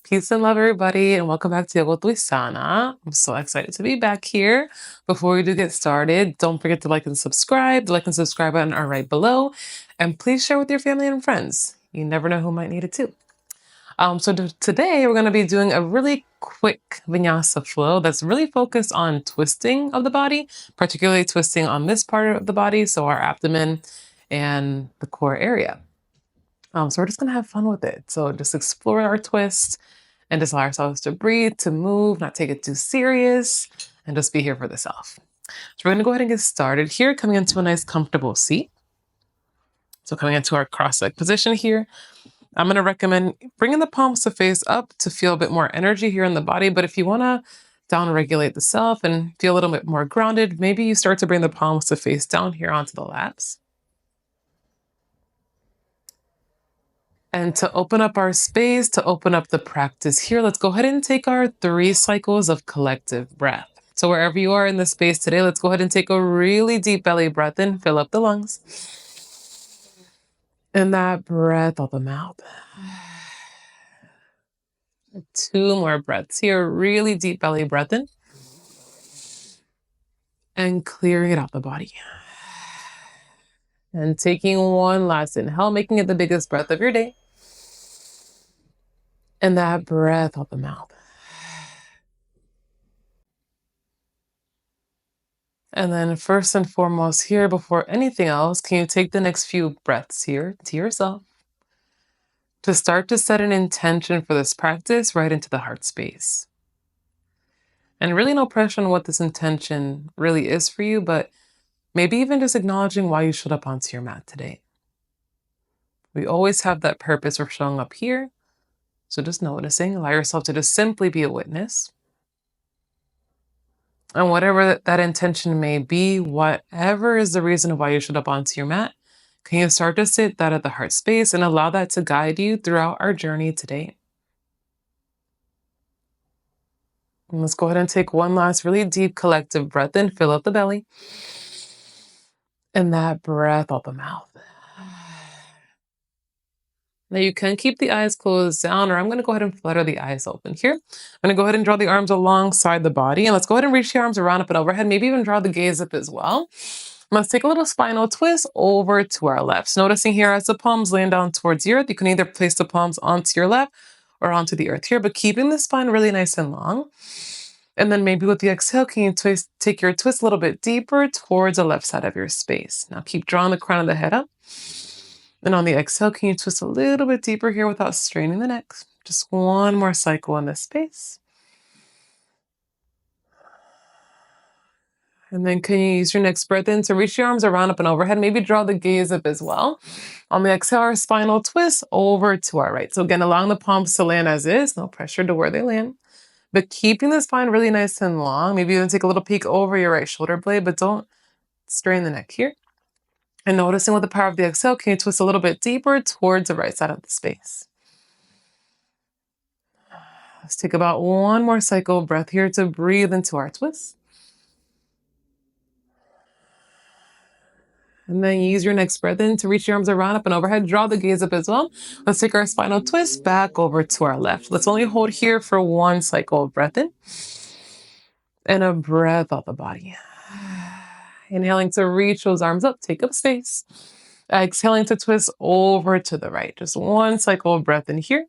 Peace and love, everybody, and welcome back to Yoga with Vinyasa. I'm so excited to be back here. Before we do get started, don't forget to like and subscribe. The like and subscribe button are right below. And please share with your family and friends. You never know who might need it too. Today, we're going to be doing a really quick vinyasa flow that's really focused on twisting of the body, particularly twisting on this part of the body, so our abdomen and the core area. So we're just going to have fun with it. So just explore our twist and just allow ourselves to breathe, to move, not take it too serious, and just be here for the self. So we're going to go ahead and get started here, coming into a nice comfortable seat. So coming into our cross-leg position here, I'm going to recommend bringing the palms to face up to feel a bit more energy here in the body. But if you want to down-regulate the self and feel a little bit more grounded, maybe you start to bring the palms to face down here onto the laps. And to open up our space, to open up the practice here, let's go ahead and take our 3 cycles of collective breath. So wherever you are in the space today, let's go ahead and take a really deep belly breath in, fill up the lungs. And that breath out the mouth. 2 more breaths here, really deep belly breath in. And clearing it out the body. And taking one last inhale, making it the biggest breath of your day. And that breath out the mouth. And then first and foremost here, before anything else, can you take the next few breaths here to yourself to start to set an intention for this practice right into the heart space. And really no pressure on what this intention really is for you, but maybe even just acknowledging why you showed up onto your mat today. We always have that purpose for showing up here. So just noticing, allow yourself to just simply be a witness. And whatever that intention may be, whatever is the reason why you showed up onto your mat, can you start to sit that at the heart space and allow that to guide you throughout our journey today? And let's go ahead and take one last really deep collective breath in, fill up the belly. And that breath out the mouth. Now you can keep the eyes closed down, or I'm going to go ahead and flutter the eyes open here. I'm going to go ahead and draw the arms alongside the body, and let's go ahead and reach the arms around up and overhead, maybe even draw the gaze up as well. Let's take a little spinal twist over to our left. Noticing here as the palms land down towards the earth, you can either place the palms onto your lap or onto the earth here, but keeping the spine really nice and long. And then maybe with the exhale, can you take your twist a little bit deeper towards the left side of your space. Now keep drawing the crown of the head up. And on the exhale, can you twist a little bit deeper here without straining the neck? Just one more cycle in this space. And then can you use your next breath in to reach your arms around up and overhead? Maybe draw the gaze up as well. On the exhale, our spinal twist over to our right. So again, allowing the palms to land as is, no pressure to where they land. But keeping the spine really nice and long. Maybe even take a little peek over your right shoulder blade, but don't strain the neck here. And noticing with the power of the exhale, can you twist a little bit deeper towards the right side of the space? Let's take about one more cycle of breath here to breathe into our twist. And then use your next breath in to reach your arms around up and overhead. Draw the gaze up as well. Let's take our spinal twist back over to our left. Let's only hold here for one cycle of breath in. And a breath out the body. Inhaling to reach those arms up, take up space. Exhaling to twist over to the right. Just one cycle of breath in here.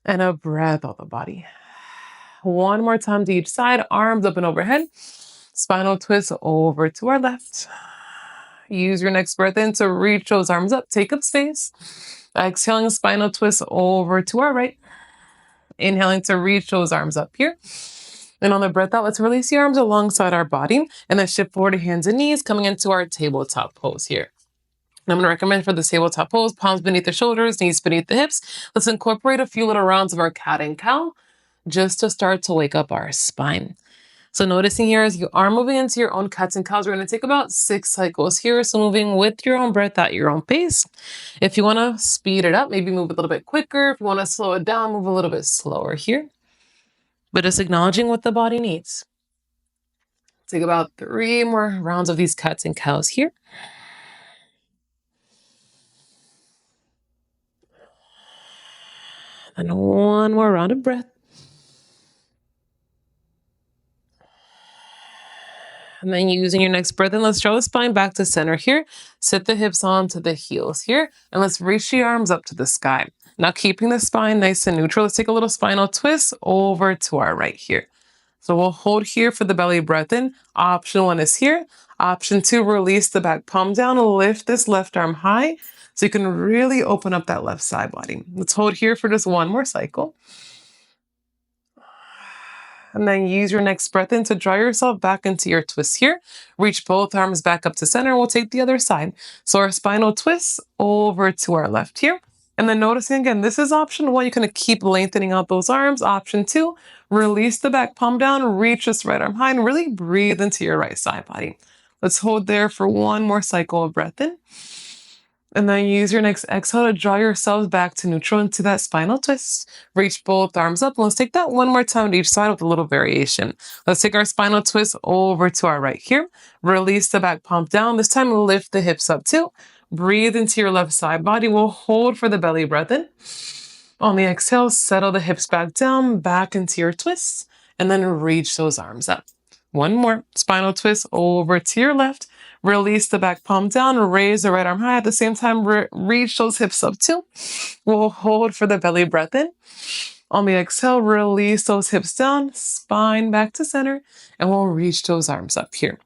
And a breath out the body. One more time to each side, arms up and overhead. Spinal twist over to our left. Use your next breath in to reach those arms up, take up space. Exhaling, spinal twist over to our right. Inhaling to reach those arms up here. And on the breath out, let's release the arms alongside our body and then shift forward to hands and knees, coming into our tabletop pose here. And I'm going to recommend for the tabletop pose, palms beneath the shoulders, knees beneath the hips. Let's incorporate a few little rounds of our cat and cow just to start to wake up our spine. So noticing here as you are moving into your own cats and cows, we're going to take about 6 cycles here. So moving with your own breath at your own pace. If you want to speed it up, maybe move a little bit quicker. If you want to slow it down, move a little bit slower here. But just acknowledging what the body needs. Take about 3 more rounds of these cats and cows here. And one more round of breath. And then using your next breath in, let's draw the spine back to center here. Sit the hips onto the heels here. And let's reach the arms up to the sky. Now keeping the spine nice and neutral, let's take a little spinal twist over to our right here. So we'll hold here for the belly breath in. Option 1 is here. Option 2, release the back palm down. Lift this left arm high so you can really open up that left side body. Let's hold here for just one more cycle. And then use your next breath in to draw yourself back into your twist here. Reach both arms back up to center. We'll take the other side. So our spinal twist over to our left here. And then noticing again, this is option 1. You're going to keep lengthening out those arms. Option 2, release the back palm down, reach this right arm high, and really breathe into your right side body. Let's hold there for one more cycle of breath in. And then use your next exhale to draw yourselves back to neutral into that spinal twist. Reach both arms up. And let's take that one more time to each side with a little variation. Let's take our spinal twist over to our right here. Release the back palm down. This time lift the hips up too. Breathe into your left side body. We'll hold for the belly breath in. On the exhale, settle the hips back down, back into your twist, and then reach those arms up. One more. Spinal twist over to your left. Release the back palm down, raise the right arm high. At the same time, reach those hips up too. We'll hold for the belly breath in. On the exhale, release those hips down, spine back to center, and we'll reach those arms up here.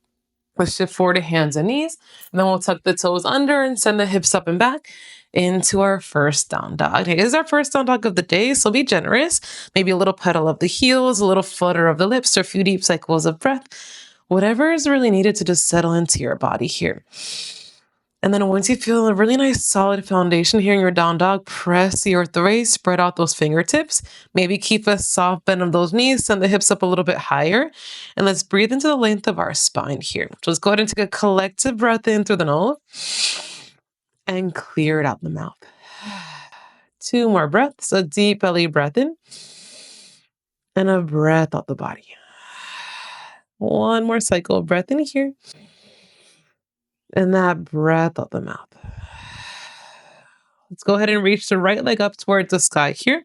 Let's shift forward to hands and knees, and then we'll tuck the toes under and send the hips up and back into our first down dog. It is our first down dog of the day, so be generous. Maybe a little pedal of the heels, a little flutter of the lips, or a few deep cycles of breath. Whatever is really needed to just settle into your body here. And then once you feel a really nice solid foundation here in your down dog, press the earth away, spread out those fingertips. Maybe keep a soft bend of those knees, send the hips up a little bit higher. And let's breathe into the length of our spine here. So let's go ahead and take a collective breath in through the nose and clear it out the mouth. 2 more breaths, a deep belly breath in and a breath out the body. 1 more cycle of breath in here. And that breath out the mouth. Let's go ahead and reach the right leg up towards the sky here.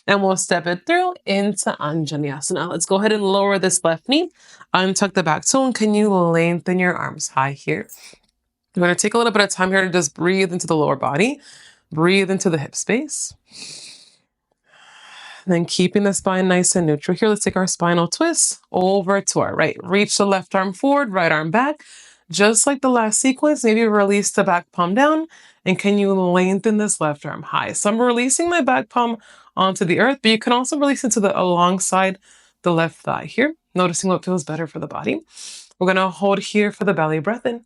And we'll step it through into Anjaneyasana. Let's go ahead and lower this left knee. Untuck the back toe. And can you lengthen your arms high here? We're going to take a little bit of time here to just breathe into the lower body. Breathe into the hip space. And then keeping the spine nice and neutral here. Let's take our spinal twist over to our right. Reach the left arm forward, right arm back. Just like the last sequence, maybe release the back palm down. And can you lengthen this left arm high? So I'm releasing my back palm onto the earth, but you can also release it to the alongside the left thigh here. Noticing what feels better for the body. We're going to hold here for the belly breath in.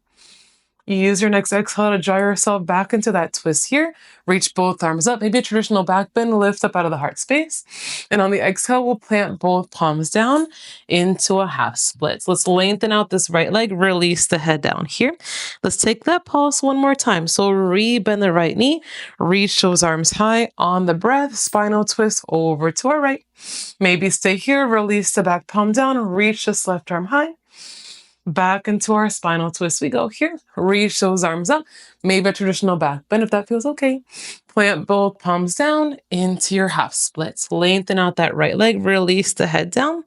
You use your next exhale to draw yourself back into that twist here. Reach both arms up, maybe a traditional back bend, lift up out of the heart space. And on the exhale, we'll plant both palms down into a half split. So let's lengthen out this right leg, release the head down here. Let's take that pulse one more time. So re-bend the right knee, reach those arms high on the breath, spinal twist over to our right. Maybe stay here, release the back palm down, reach this left arm high. Back into our spinal twist we go here. Reach those arms up. Maybe a traditional back bend if that feels okay. Plant both palms down into your half splits. Lengthen out that right leg. Release the head down.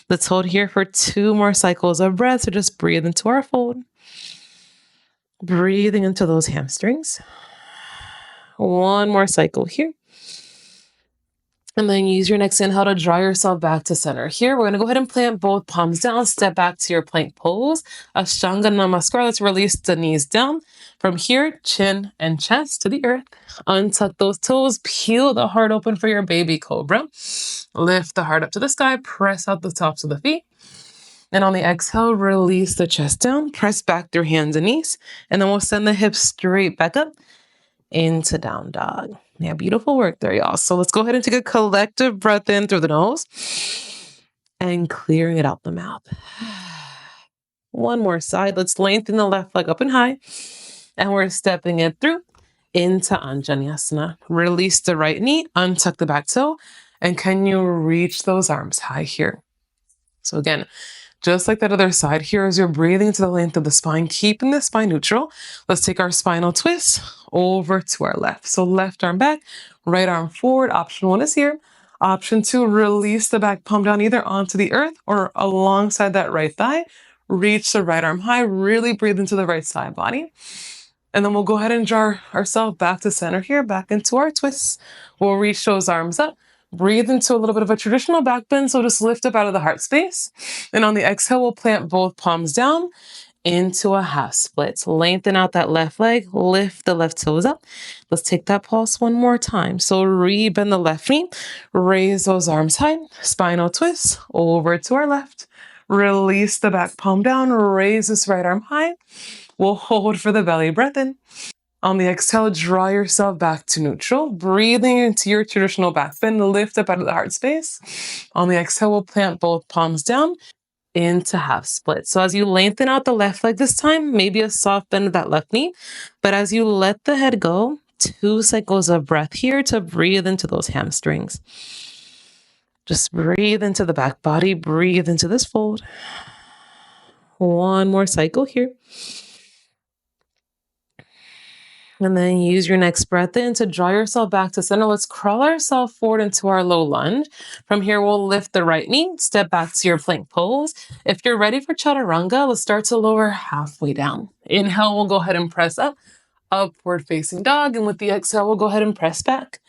Let's hold here for 2 more cycles of breath. So just breathe into our fold. Breathing into those hamstrings. 1 more cycle here. And then use your next inhale to draw yourself back to center. Here, we're going to go ahead and plant both palms down. Step back to your plank pose. Ashtanga Namaskar. Let's release the knees down. From here, chin and chest to the earth. Untuck those toes. Peel the heart open for your baby cobra. Lift the heart up to the sky. Press out the tops of the feet. And on the exhale, release the chest down. Press back through hands and knees. And then we'll send the hips straight back up into down dog. Yeah, beautiful work there, y'all. So let's go ahead and take a collective breath in through the nose and clearing it out the mouth. 1 more side. Let's lengthen the left leg up and high. And we're stepping it through into Anjaneyasana. Release the right knee, untuck the back toe, and can you reach those arms high here? So again, Just like that other side here, as you're breathing to the length of the spine, keeping the spine neutral. Let's take our spinal twist over to our left. So left arm back, right arm forward. Option 1 is here. Option 2, release the back palm down either onto the earth or alongside that right thigh. Reach the right arm high, really breathe into the right side body. And then we'll go ahead and draw ourselves back to center here, back into our twists. We'll reach those arms up. Breathe into a little bit of a traditional back bend, so just lift up out of the heart space. And on the exhale, we'll plant both palms down into a half split. So lengthen out that left leg, lift the left toes up. Let's take that pulse one more time. So re-bend the left knee, raise those arms high, spinal twist over to our left. Release the back palm down, raise this right arm high. We'll hold for the belly breath in. On the exhale, draw yourself back to neutral, breathing into your traditional back bend, lift up out of the heart space. On the exhale, we'll plant both palms down into half split. So as you lengthen out the left leg this time, maybe a soft bend of that left knee, but as you let the head go, 2 cycles of breath here to breathe into those hamstrings. Just breathe into the back body, breathe into this fold. One more cycle here. And then use your next breath in to draw yourself back to center. Let's crawl ourselves forward into our low lunge. From here, we'll lift the right knee, step back to your plank pose. If you're ready for chaturanga, let's start to lower halfway down. Inhale, we'll go ahead and press up, upward facing dog. And with the exhale, we'll go ahead and press back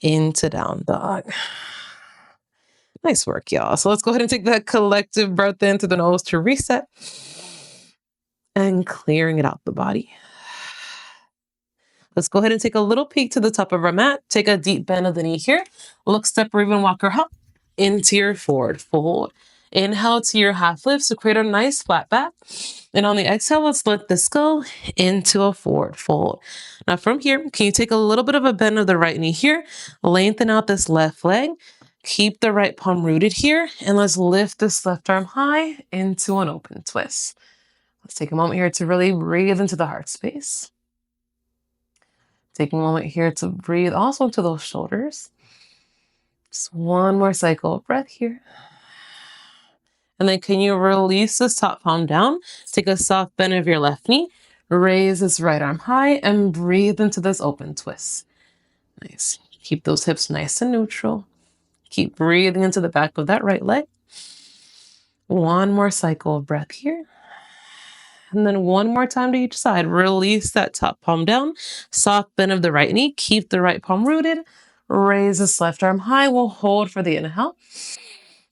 into down dog. Nice work, y'all. So let's go ahead and take that collective breath in through the nose to reset and clearing it out the body. Let's go ahead and take a little peek to the top of our mat. Take a deep bend of the knee here. Look, step, or even walk or hop into your forward fold. Inhale to your half lift to create a nice flat back. And on the exhale, let's let this go into a forward fold. Now from here, can you take a little bit of a bend of the right knee here? Lengthen out this left leg. Keep the right palm rooted here. And let's lift this left arm high into an open twist. Let's take a moment here to really breathe into the heart space. Taking a moment here to breathe also into those shoulders. Just one more cycle of breath here. And then can you release this top palm down? Take a soft bend of your left knee. Raise this right arm high and breathe into this open twist. Nice. Keep those hips nice and neutral. Keep breathing into the back of that right leg. One more cycle of breath here. And then one more time to each side. Release that top palm down. Soft bend of the right knee. Keep the right palm rooted. Raise this left arm high. We'll hold for the inhale.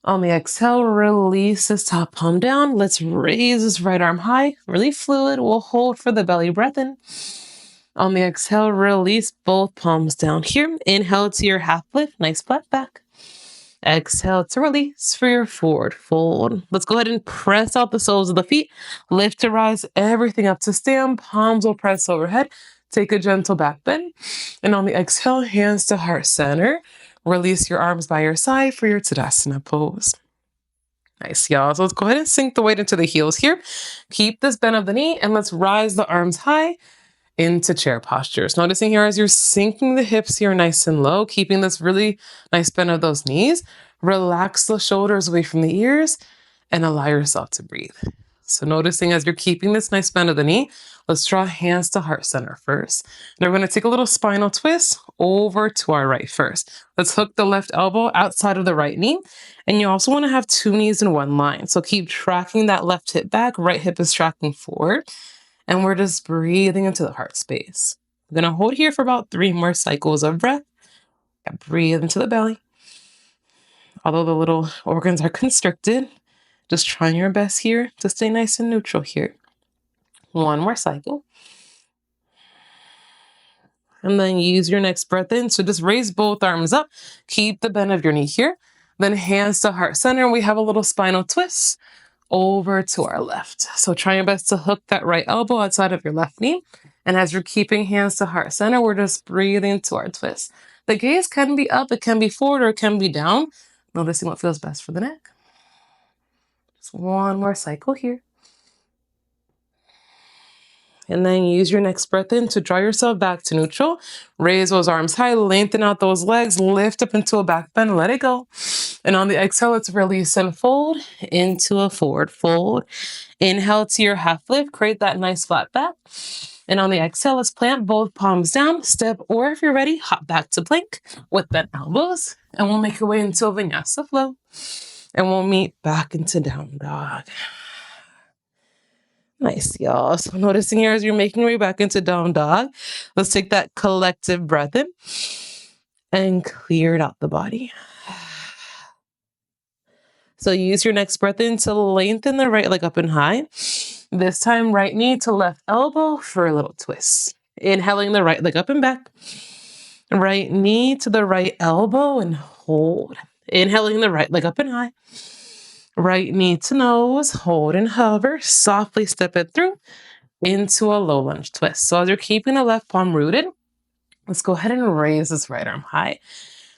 On the exhale, release this top palm down. Let's raise this right arm high. Really fluid. We'll hold for the belly breath in. On the exhale, release both palms down here. Inhale to your half lift. Nice flat back. Exhale to release for your forward fold. Let's go ahead and press out the soles of the feet. Lift to rise, everything up to stand. Palms will press overhead. Take a gentle back bend. And on the exhale, hands to heart center. Release your arms by your side for your Tadasana pose. Nice, y'all. So let's go ahead and sink the weight into the heels here. Keep this bend of the knee and let's rise the arms high into chair postures. Noticing here as you're sinking the hips here nice and low, keeping this really nice bend of those knees. Relax the shoulders away from the ears and allow yourself to breathe. So noticing as you're keeping this nice bend of the knee, let's draw hands to heart center first. Now we're going to take a little spinal twist over to our right first. Let's hook the left elbow outside of the right knee. And you also want to have 2 knees in one line. So keep tracking that left hip back, right hip is tracking forward. And we're just breathing into the heart space. I'm going to hold here for about 3 more cycles of breath. Breathe into the belly. Although the little organs are constricted, just trying your best here to stay nice and neutral here. 1 more cycle. And then use your next breath in. So just raise both arms up. Keep the bend of your knee here. Then hands to heart center. We have a little spinal twist over to our left. So try your best to hook that right elbow outside of your left knee. And as you're keeping hands to heart center, we're just breathing to our twist. The gaze can be up, it can be forward, or it can be down. Noticing what feels best for the neck. Just 1 more cycle here. And then use your next breath in to draw yourself back to neutral. Raise those arms high, lengthen out those legs, lift up into a back bend, let it go. And on the exhale, let's release and fold into a forward fold. Inhale to your half lift, create that nice flat back. And on the exhale, let's plant both palms down, step, or if you're ready, hop back to plank with bent elbows. And we'll make our way into a Vinyasa flow. And we'll meet back into down dog. Nice, y'all. So noticing here as you're making your way back into down dog, let's take that collective breath in and clear it out the body. So use your next breath in to lengthen the right leg up and high. This time, right knee to left elbow for a little twist. Inhaling the right leg up and back. Right knee to the right elbow and hold. Inhaling the right leg up and high. Right knee to nose, hold and hover. Softly step it through into a low lunge twist. So as you're keeping the left palm rooted, let's go ahead and raise this right arm high.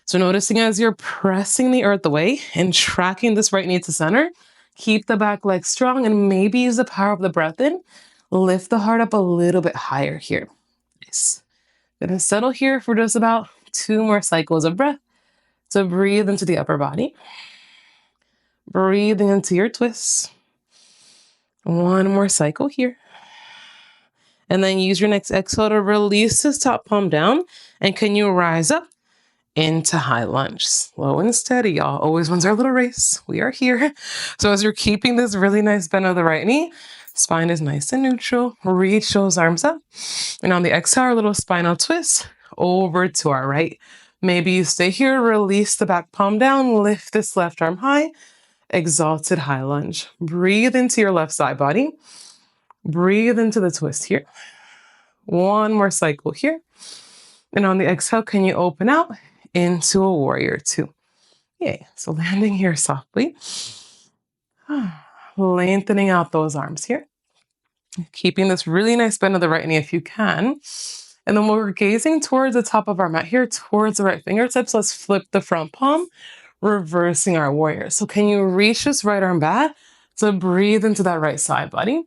So noticing as you're pressing the earth away and tracking this right knee to center, keep the back leg strong and maybe use the power of the breath in. Lift the heart up a little bit higher here. Nice. Gonna settle here for just about 2 more cycles of breath. So breathe into the upper body. Breathing into your twists. 1 more cycle here. And then use your next exhale to release this top palm down. And can you rise up into high lunge? Slow and steady, y'all. Always wins our little race. We are here. So as you're keeping this really nice bend of the right knee, spine is nice and neutral. Reach those arms up. And on the exhale, our little spinal twist over to our right. Maybe you stay here, release the back palm down, lift this left arm high, exalted high lunge. Breathe into your left side body. Breathe into the twist here. 1 more cycle here. And on the exhale, can you open out into a warrior 2? Yay. So landing here softly. Lengthening out those arms here. Keeping this really nice bend of the right knee if you can. And then we're gazing towards the top of our mat here, towards the right fingertips. Let's flip the front palm, reversing our warrior. So can you reach this right arm back? So breathe into that right side body.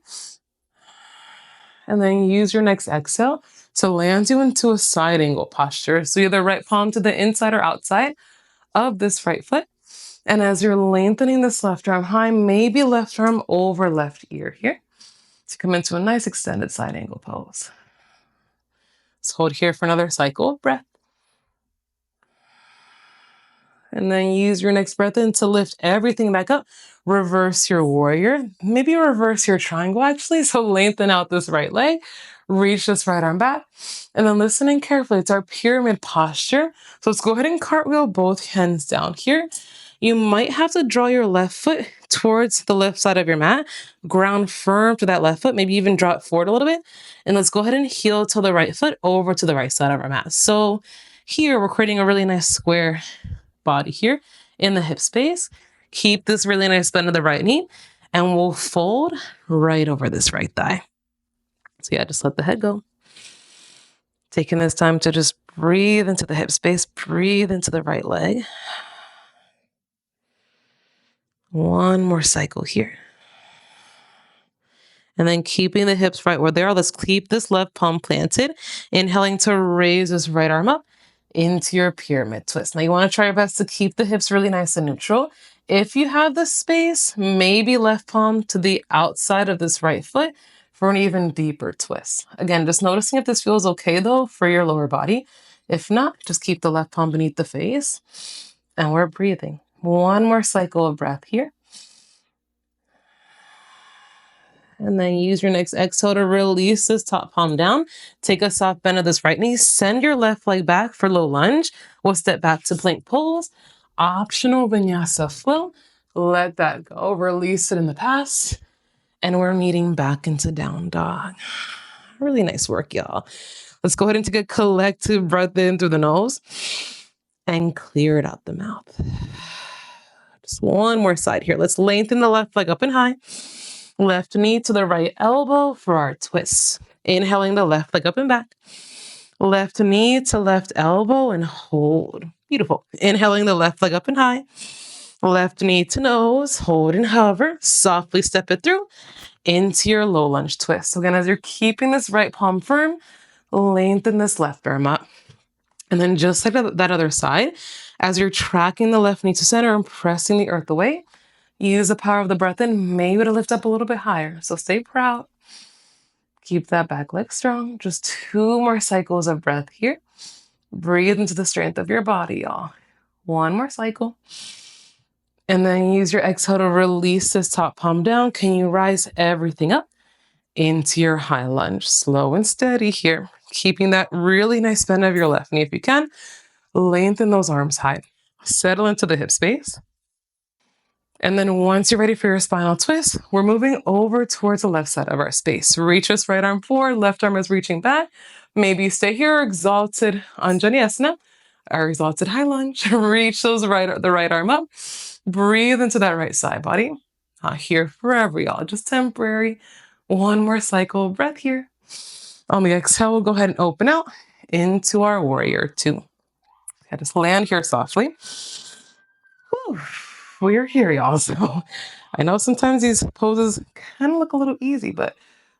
And then use your next exhale to land you into a side angle posture. So either right palm to the inside or outside of this right foot. And as you're lengthening this left arm high, maybe left arm over left ear here to come into a nice extended side angle pose. Let's hold here for another cycle of breath. And then use your next breath in to lift everything back up. Reverse your warrior. Maybe reverse your triangle actually. So lengthen out this right leg. Reach this right arm back. And then listening carefully, it's our pyramid posture. So let's go ahead and cartwheel both hands down here. You might have to draw your left foot towards the left side of your mat. Ground firm to that left foot. Maybe even draw it forward a little bit. And let's go ahead and heel to the right foot over to the right side of our mat. So here we're creating a really nice square body here in the hip space. Keep this really nice bend of the right knee and we'll fold right over this right thigh. So yeah, just let the head go. Taking this time to just breathe into the hip space, breathe into the right leg. 1 more cycle here. And then keeping the hips right where they are, let's keep this left palm planted. Inhaling to raise this right arm up into your pyramid twist. Now you want to try your best to keep the hips really nice and neutral. If you have the space, maybe left palm to the outside of this right foot for an even deeper twist. Again, just noticing if this feels okay though for your lower body. If not, just keep the left palm beneath the face and we're breathing. 1 more cycle of breath here. And then use your next exhale to release this top palm down. Take a soft bend of this right knee. Send your left leg back for low lunge. We'll step back to plank pose. Optional vinyasa flow. Let that go. Release it in the past. And we're meeting back into down dog. Really nice work, y'all. Let's go ahead and take a collective breath in through the nose. And clear it out the mouth. Just 1 more side here. Let's lengthen the left leg up and high. Left knee to the right elbow for our twists. Inhaling the left leg up and back. Left knee to left elbow and hold. Beautiful. Inhaling the left leg up and high. Left knee to nose, hold and hover. Softly step it through into your low lunge twist. So again, as you're keeping this right palm firm, lengthen this left arm up. And then just like that other side, as you're tracking the left knee to center and pressing the earth away, use the power of the breath in, maybe to lift up a little bit higher. So stay proud. Keep that back leg strong. Just 2 more cycles of breath here. Breathe into the strength of your body, y'all. 1 more cycle. And then use your exhale to release this top palm down. Can you rise everything up into your high lunge? Slow and steady here. Keeping that really nice bend of your left knee if you can. Lengthen those arms high. Settle into the hip space. And then once you're ready for your spinal twist, we're moving over towards the left side of our space. Reach this right arm forward, left arm is reaching back. Maybe stay here, exalted Vinyasa, or exalted high lunge. Reach the right arm up. Breathe into that right side body. Not here forever, y'all, just temporary. 1 more cycle, breath here. On the exhale, we'll go ahead and open out into our warrior 2. Just land here softly. Whew. We're here, y'all. So I know sometimes these poses kind of look a little easy, but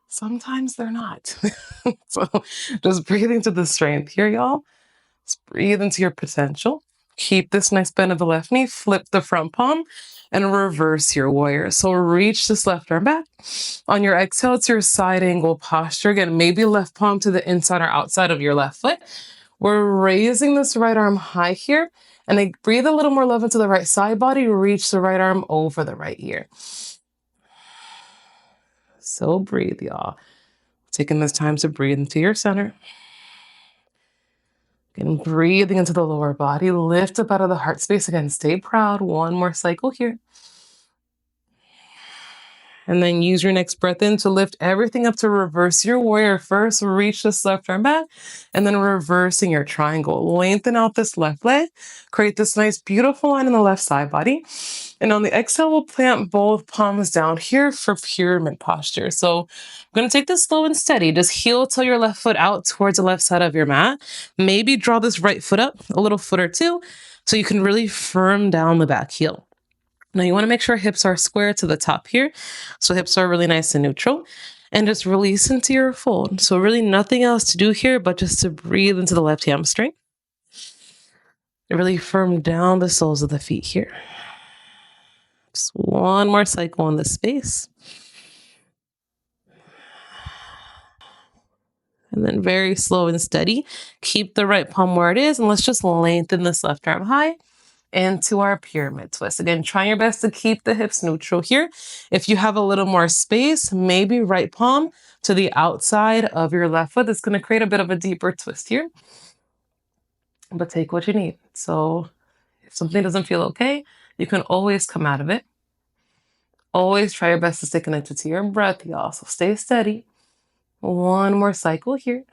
sometimes they're not. So just breathe into the strength here, y'all. Just breathe into your potential. Keep this nice bend of the left knee. Flip the front palm and reverse your warrior. So reach this left arm back. On your exhale, it's your side angle posture. Again, maybe left palm to the inside or outside of your left foot. We're raising this right arm high here. And then breathe a little more love into the right side body. Reach the right arm over the right ear. So breathe, y'all. Taking this time to breathe into your center. Again, breathing into the lower body. Lift up out of the heart space. Again, stay proud. 1 more cycle here. And then use your next breath in to lift everything up to reverse your warrior. First, reach this left arm back, and then reversing your triangle. Lengthen out this left leg. Create this nice, beautiful line in the left side body. And on the exhale, we'll plant both palms down here for pyramid posture. So I'm going to take this slow and steady. Just heel till your left foot out towards the left side of your mat. Maybe draw this right foot up a little foot or two so you can really firm down the back heel. Now you want to make sure hips are square to the top here. So hips are really nice and neutral. And just release into your fold. So really nothing else to do here, but just to breathe into the left hamstring. And really firm down the soles of the feet here. Just 1 more cycle in this space. And then very slow and steady. Keep the right palm where it is. And let's just lengthen this left arm high into our pyramid twist. Again, try your best to keep the hips neutral here. If you have a little more space, maybe right palm to the outside of your left foot. That's going to create a bit of a deeper twist here. But take what you need. So if something doesn't feel okay, you can always come out of it. Always try your best to stay connected to your breath, y'all. So stay steady. 1 more cycle here.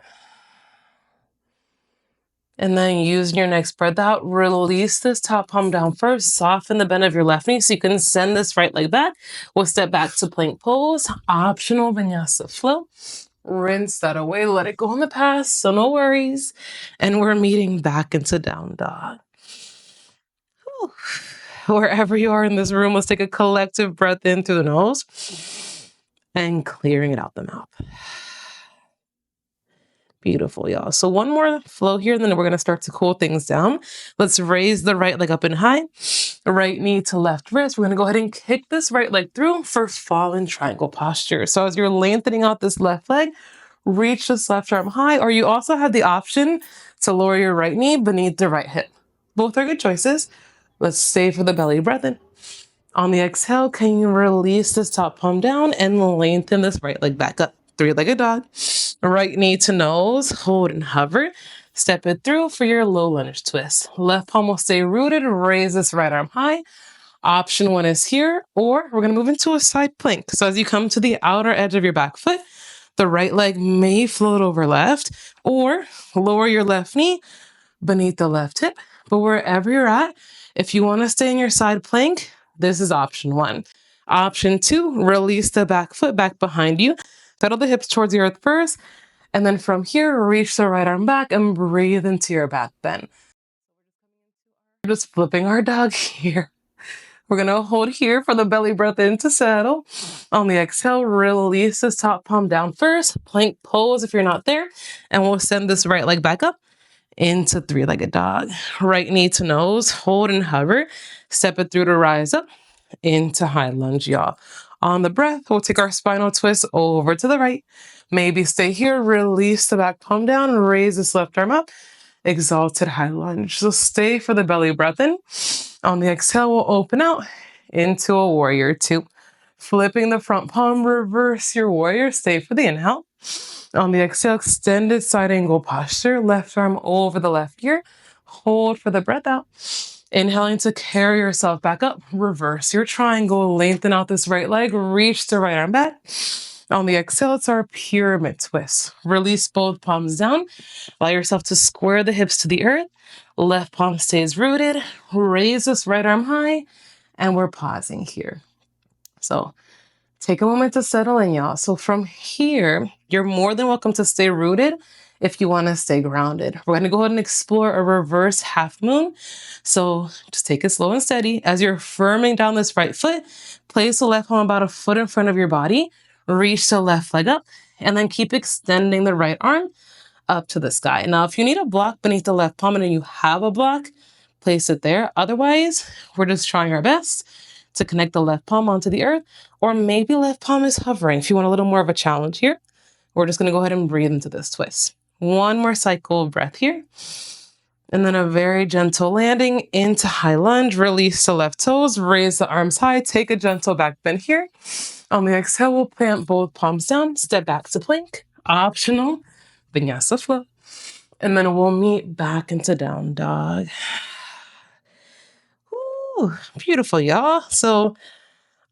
And then using your next breath out, release this top palm down first. Soften the bend of your left knee so you can send this right leg back. We'll step back to plank pose. Optional vinyasa flow. Rinse that away. Let it go in the past, so no worries. And we're meeting back into down dog. Whew. Wherever you are in this room, let's take a collective breath in through the nose and clearing it out the mouth. Beautiful, y'all. So 1 more flow here, and then we're going to start to cool things down. Let's raise the right leg up and high. Right knee to left wrist. We're going to go ahead and kick this right leg through for fallen triangle posture. So as you're lengthening out this left leg, reach this left arm high, or you also have the option to lower your right knee beneath the right hip. Both are good choices. Let's stay for the belly breath in. On the exhale, can you release this top palm down and lengthen this right leg back up? 3-legged dog. Right knee to nose, hold and hover. Step it through for your low lunge twist. Left palm will stay rooted. Raise this right arm high. Option 1 is here, or we're going to move into a side plank. So as you come to the outer edge of your back foot, the right leg may float over left, or lower your left knee beneath the left hip. But wherever you're at, if you want to stay in your side plank, this is option 1. Option 2, release the back foot back behind you. Pedal the hips towards the earth first. And then from here, reach the right arm back and breathe into your back bend. We're just flipping our dog here. We're going to hold here for the belly breath in to settle. On the exhale, release this top palm down first. Plank pose if you're not there. And we'll send this right leg back up into three-legged dog. Right knee to nose, hold and hover. Step it through to rise up into high lunge, y'all. On the breath, we'll take our spinal twist over to the right. Maybe stay here, release the back palm down, raise this left arm up, exalted high lunge. So stay for the belly breath in. On the exhale, we'll open out into a warrior two. Flipping the front palm, reverse your warrior, stay for the inhale. On the exhale, extended side angle posture, left arm over the left ear. Hold for the breath out. Inhaling to carry yourself back up. Reverse your triangle, lengthen out this right leg, reach the right arm back. On the exhale, it's our pyramid twist. Release both palms down. Allow yourself to square the hips to the earth. Left palm stays rooted. Raise this right arm high. And we're pausing here. So take a moment to settle in, y'all. So from here, you're more than welcome to stay rooted if you want to stay grounded. We're going to go ahead and explore a reverse half moon. So just take it slow and steady. As you're firming down this right foot, place the left palm about a foot in front of your body. Reach the left leg up, and then keep extending the right arm up to the sky. Now, if you need a block beneath the left palm and you have a block, place it there. Otherwise, we're just trying our best to connect the left palm onto the earth, or maybe left palm is hovering. If you want a little more of a challenge here, we're just going to go ahead and breathe into this twist. One more cycle of breath here. And then a very gentle landing into high lunge. Release the left toes, raise the arms high, take a gentle back bend here. On the exhale, we'll plant both palms down, step back to plank, optional, Vinyasa flow. And then we'll meet back into down dog. Ooh, beautiful, y'all. So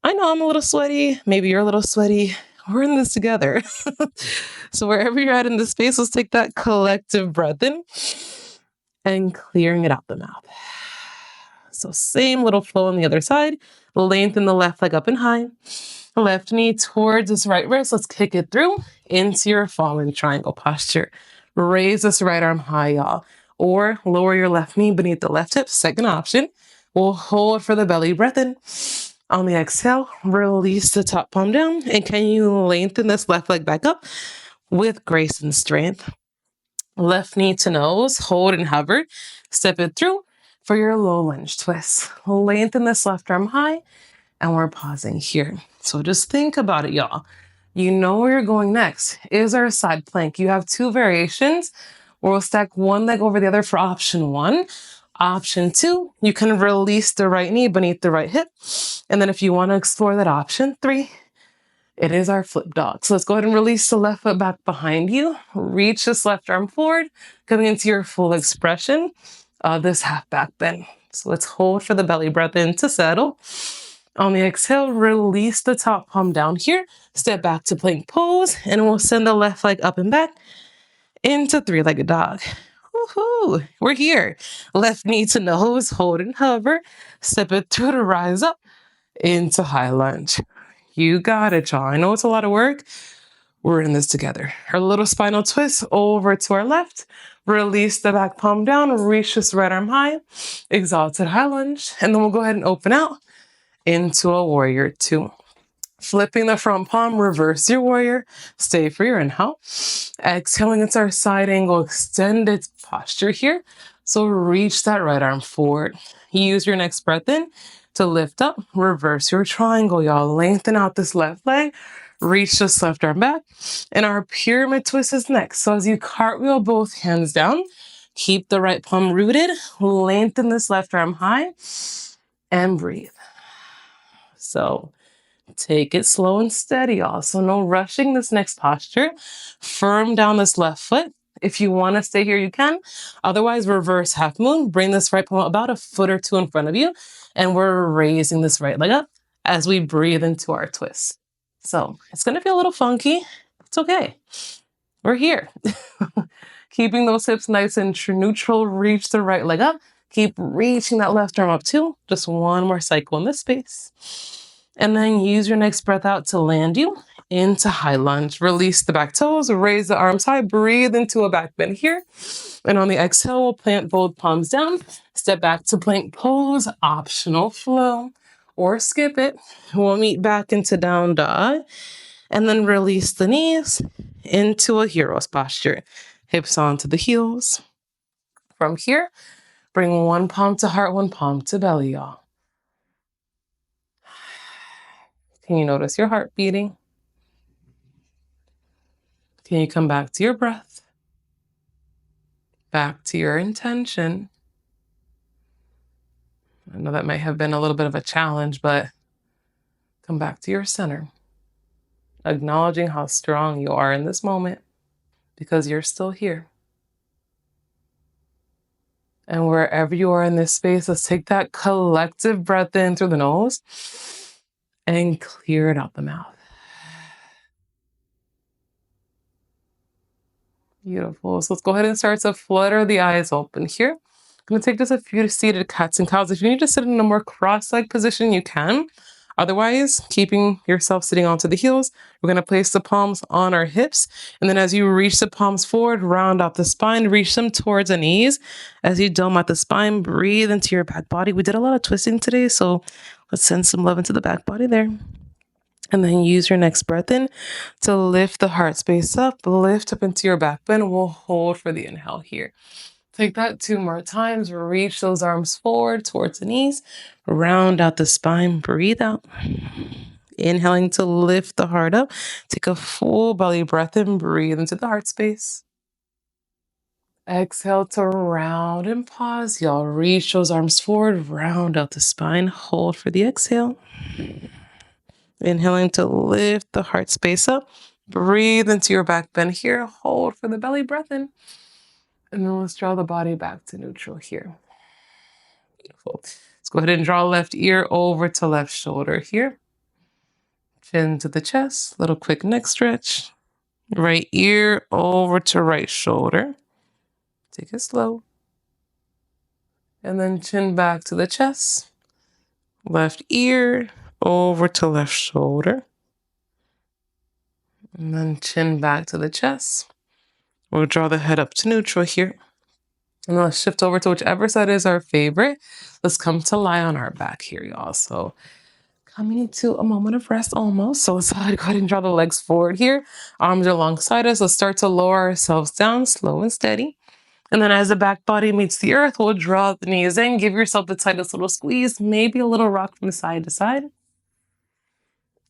I know I'm a little sweaty. Maybe you're a little sweaty. We're in this together. So wherever you're at in this space, let's take that collective breath in and clearing it out the mouth. So same little flow on the other side. Lengthen the left leg up and high. Left knee towards this right wrist. Let's kick it through into your fallen triangle posture. Raise this right arm high, y'all. Or lower your left knee beneath the left hip. Second option. We'll hold for the belly breath in. On the exhale, release the top palm down. And can you lengthen this left leg back up with grace and strength? Left knee to nose, hold and hover. Step it through for your low lunge twist. Lengthen this left arm high, and we're pausing here. So just think about it, y'all. You know where you're going next. Is our side plank. You have two variations. We'll stack one leg over the other for option one. Option two, you can release the right knee beneath the right hip. And then if you want to explore that option three, it is our flip dog. So let's go ahead and release the left foot back behind you. Reach this left arm forward, coming into your full expression of this half back bend. So let's hold for the belly breath in to settle. On the exhale, release the top palm down here. Step back to plank pose, and we'll send the left leg up and back into three-legged dog. Woohoo! We're here. Left knee to nose, hold and hover. Step it through to rise up into high lunge. You got it, y'all. I know it's a lot of work. We're in this together. Our little spinal twist over to our left. Release the back palm down. Reach this right arm high. Exalted high lunge. And then we'll go ahead and open out into a warrior two. Flipping the front palm, reverse your warrior. Stay for your inhale. Exhaling, it's our side angle extended posture here. So reach that right arm forward. Use your next breath in to lift up. Reverse your triangle, y'all. Lengthen out this left leg. Reach this left arm back. And our pyramid twist is next. So as you cartwheel both hands down, keep the right palm rooted. Lengthen this left arm high and breathe. So take it slow and steady, y'all. So no rushing this next posture. Firm down this left foot. If you want to stay here, you can. Otherwise, reverse half moon. Bring this right palm about a foot or two in front of you. And we're raising this right leg up as we breathe into our twist. So it's going to feel a little funky. It's okay. We're here. Keeping those hips nice and neutral. Reach the right leg up. Keep reaching that left arm up too. Just one more cycle in this space. And then use your next breath out to land you into high lunge. Release the back toes, raise the arms high, breathe into a back bend here. And on the exhale, we'll plant both palms down, step back to plank pose, optional flow, or skip it. We'll meet back into down dog, and then release the knees into a hero's posture. Hips onto the heels. From here, bring one palm to heart, one palm to belly, y'all. Can you notice your heart beating? Can you come back to your breath? Back to your intention. I know that might have been a little bit of a challenge, but come back to your center, acknowledging how strong you are in this moment because you're still here. And wherever you are in this space, let's take that collective breath in through the nose and clear it out the mouth. Beautiful. So let's go ahead and start to flutter the eyes open here. I'm going to take just a few seated cats and cows. If you need to sit in a more cross-legged position, you can. Otherwise, keeping yourself sitting onto the heels, we're going to place the palms on our hips. And then as you reach the palms forward, round out the spine, reach them towards the knees. As you dome out the spine, breathe into your back body. We did a lot of twisting today, so let's send some love into the back body there. And then use your next breath in to lift the heart space up, lift up into your back bend. We'll hold for the inhale here. Take that 2 more times. Reach those arms forward towards the knees. Round out the spine. Breathe out. Inhaling to lift the heart up. Take a full belly breath in. Breathe into the heart space. Exhale to round and pause. Y'all reach those arms forward. Round out the spine. Hold for the exhale. Inhaling to lift the heart space up. Breathe into your back bend here. Hold for the belly breath in. And then let's draw the body back to neutral here. Beautiful. Let's go ahead and draw left ear over to left shoulder here. Chin to the chest. Little quick neck stretch. Right ear over to right shoulder. Take it slow. And then chin back to the chest. Left ear over to left shoulder. And then chin back to the chest. We'll draw the head up to neutral here. And let's shift over to whichever side is our favorite. Let's come to lie on our back here, y'all. So coming into a moment of rest almost. So let's go ahead and draw the legs forward here. Arms are alongside us. Let's start to lower ourselves down, slow and steady. And then as the back body meets the earth, we'll draw the knees in. Give yourself the tightest little squeeze, maybe a little rock from side to side.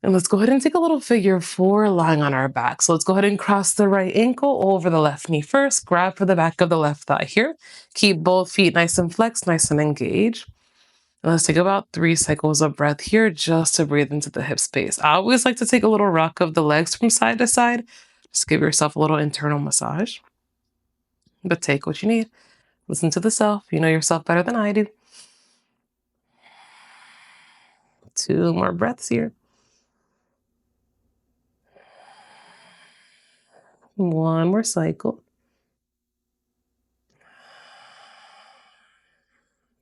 And let's go ahead and take a little figure 4 lying on our back. So let's go ahead and cross the right ankle over the left knee first. Grab for the back of the left thigh here. Keep both feet nice and flexed, nice and engaged. And let's take about 3 cycles of breath here just to breathe into the hip space. I always like to take a little rock of the legs from side to side. Just give yourself a little internal massage. But take what you need. Listen to the self. You know yourself better than I do. 2 more breaths here. 1 more cycle.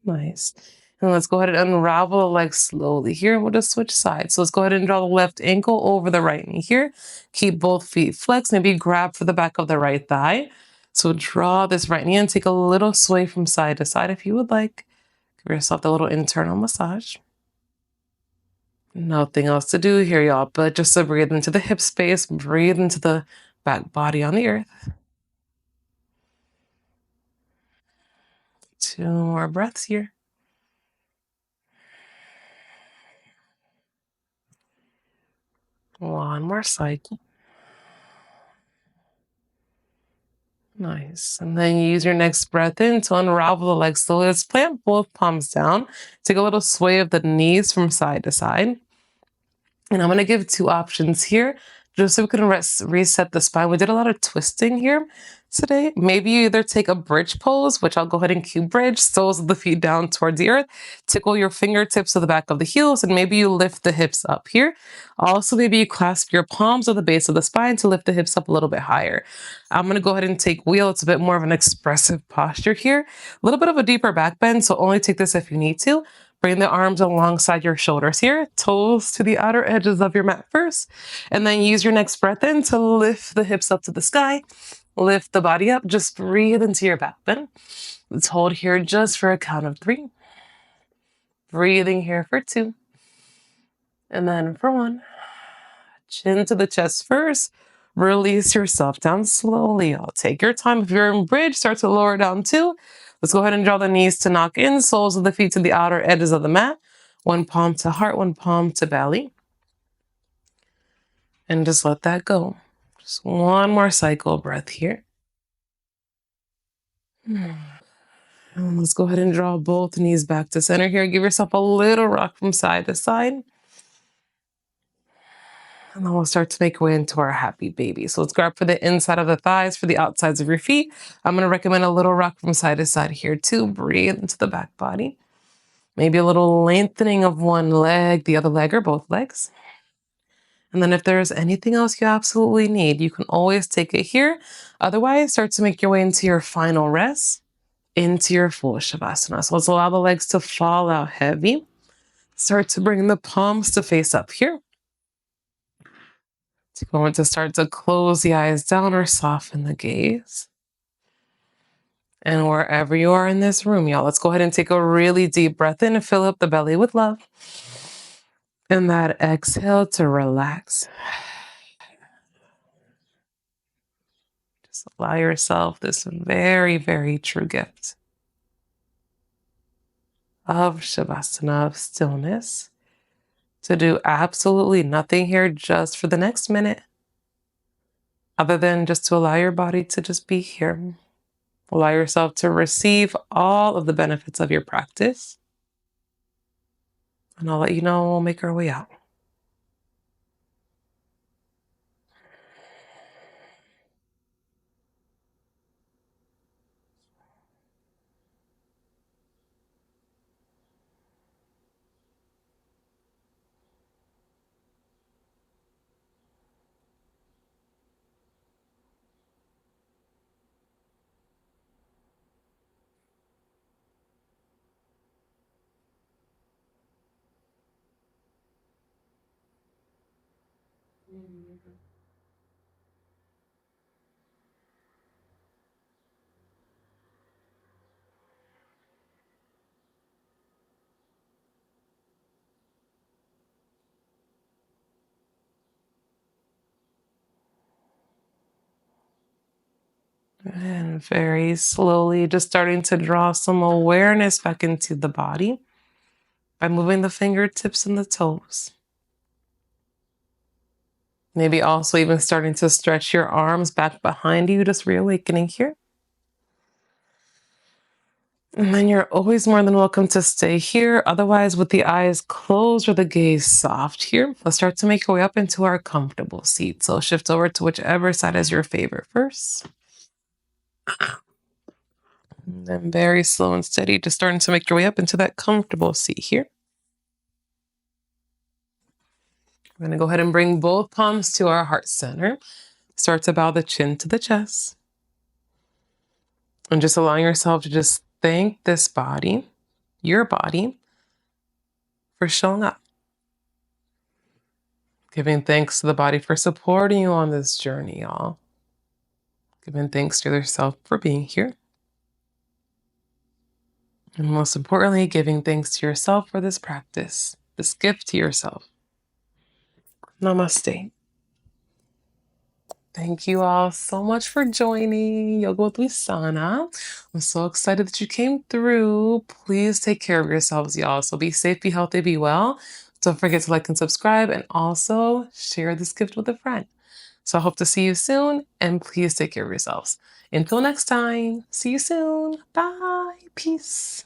Nice. And let's go ahead and unravel the legs slowly here. And we'll just switch sides. So let's go ahead and draw the left ankle over the right knee here. Keep both feet flexed. Maybe grab for the back of the right thigh. So draw this right knee and take a little sway from side to side if you would like. Give yourself a little internal massage. Nothing else to do here, y'all, but just to breathe into the hip space, breathe into the back body on the earth. 2 more breaths here. 1 more cycle. Nice. And then use your next breath in to unravel the legs slowly. Let's plant both palms down. Take a little sway of the knees from side to side. And I'm going to give 2 options here, just so we can reset the spine. We did a lot of twisting here today. Maybe you either take a bridge pose, which I'll go ahead and cue bridge, soles of the feet down towards the earth, tickle your fingertips to the back of the heels, and maybe you lift the hips up here. Also, maybe you clasp your palms at the base of the spine to lift the hips up a little bit higher. I'm going to go ahead and take wheel. It's a bit more of an expressive posture here. A little bit of a deeper back bend, so only take this if you need to. Bring the arms alongside your shoulders here, toes to the outer edges of your mat first, and then use your next breath in to lift the hips up to the sky. Lift the body up, just breathe into your back bend. Let's hold here just for a count of 3. Breathing here for 2. And then for 1. Chin to the chest first. Release yourself down slowly. I'll take your time. If you're in bridge, start to lower down too. Let's go ahead and draw the knees to knock in, soles of the feet to the outer edges of the mat. One palm to heart, one palm to belly. And just let that go. Just one more cycle breath here. And let's go ahead and draw both knees back to center here. Give yourself a little rock from side to side. And then we'll start to make our way into our happy baby. So let's grab for the inside of the thighs, for the outsides of your feet. I'm going to recommend a little rock from side to side here too. Breathe into the back body. Maybe a little lengthening of one leg, the other leg, or both legs. And then if there's anything else you absolutely need, you can always take it here. Otherwise, start to make your way into your final rest, into your full Savasana. So let's allow the legs to fall out heavy. Start to bring the palms to face up here. Take a moment to start to close the eyes down or soften the gaze. And wherever you are in this room, y'all, let's go ahead and take a really deep breath in and fill up the belly with love. And that exhale to relax. Just allow yourself this very, very true gift of Savasana, of stillness, to do absolutely nothing here just for the next minute, other than just to allow your body to just be here. Allow yourself to receive all of the benefits of your practice. And I'll let you know when we'll make our way out. And very slowly, just starting to draw some awareness back into the body by moving the fingertips and the toes. Maybe also even starting to stretch your arms back behind you, just reawakening here. And then you're always more than welcome to stay here. Otherwise, with the eyes closed or the gaze soft here, let's start to make our way up into our comfortable seat. So shift over to whichever side is your favorite first. And then very slow and steady, just starting to make your way up into that comfortable seat here. We're going to go ahead and bring both palms to our heart center. Start to bow the chin to the chest. And just allowing yourself to just thank this body, your body, for showing up. Giving thanks to the body for supporting you on this journey, y'all. Giving thanks to yourself for being here. And most importantly, giving thanks to yourself for this practice, this gift to yourself. Namaste. Thank you all so much for joining Yoga with Vinyasa. I'm so excited that you came through. Please take care of yourselves, y'all. So be safe, be healthy, be well. Don't forget to like and subscribe, and also share this gift with a friend. So I hope to see you soon, and please take care of yourselves. Until next time, see you soon. Bye. Peace.